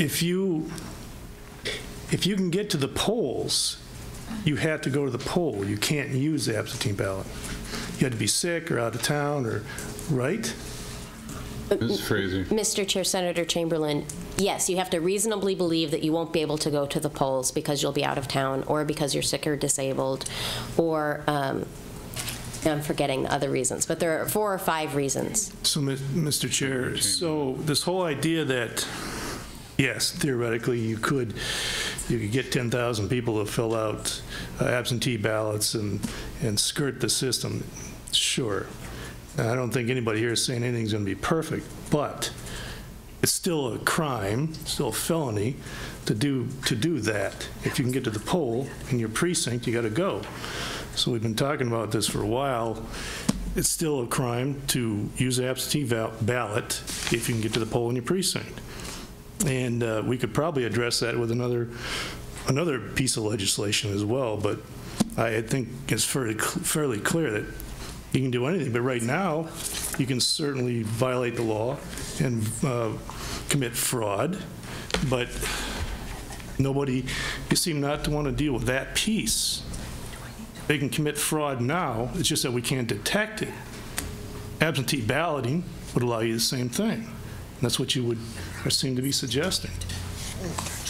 if you can get to the polls, you have to go to the poll. You can't use the absentee ballot. You had to be sick or out of town, or right? Ms. Frazee. Mr. Chair, Senator Chamberlain, yes, you have to reasonably believe that you won't be able to go to the polls because you'll be out of town, or because you're sick or disabled, or I'm forgetting the other reasons, but there are 4 or 5 reasons. So, Mr. Chair, so this whole idea that, yes, theoretically you could get 10,000 people to fill out absentee ballots and skirt the system, sure. And I don't think anybody here is saying anything's going to be perfect, but it's still a crime, still a felony to do that. If you can get to the poll in your precinct, you got to go. So we've been talking about this for a while. It's still a crime to use an absentee ballot if you can get to the poll in your precinct. And we could probably address that with another piece of legislation as well, but I think it's fairly clear that you can do anything. But right now, you can certainly violate the law and commit fraud, but you seem not to want to deal with that piece. They can commit fraud now, it's just that we can't detect it. Absentee balloting would allow you the same thing. And that's what you would seem to be suggesting.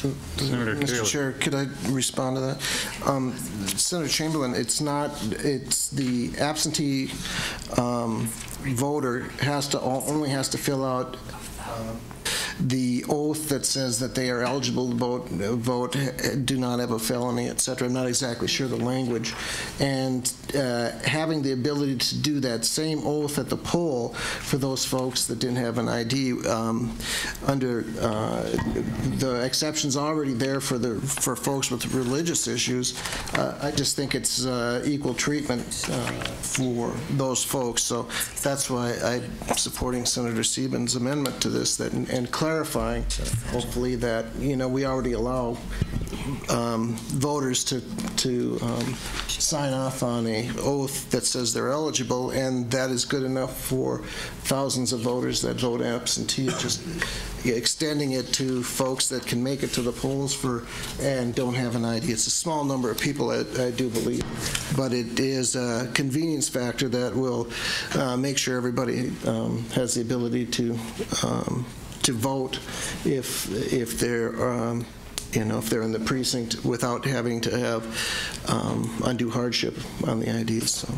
Mr. Chair, could I respond to that? Senator Chamberlain, it's the absentee voter only has to fill out the oath that says that they are eligible to vote, do not have a felony, etc. I'm not exactly sure the language. And having the ability to do that same oath at the poll for those folks that didn't have an ID, under the exceptions already there for folks with religious issues, I just think it's equal treatment for those folks. So that's why I'm supporting Senator Siebens' amendment to this, and clarifying, hopefully, that we already allow voters to sign off on an oath that says they're eligible, and that is good enough for thousands of voters that vote absentee. Just extending it to folks that can make it to the polls and don't have an ID. It's a small number of people, I do believe, but it is a convenience factor that will make sure everybody has the ability to vote if they're if they're in the precinct without having to have undue hardship on the IDs. So.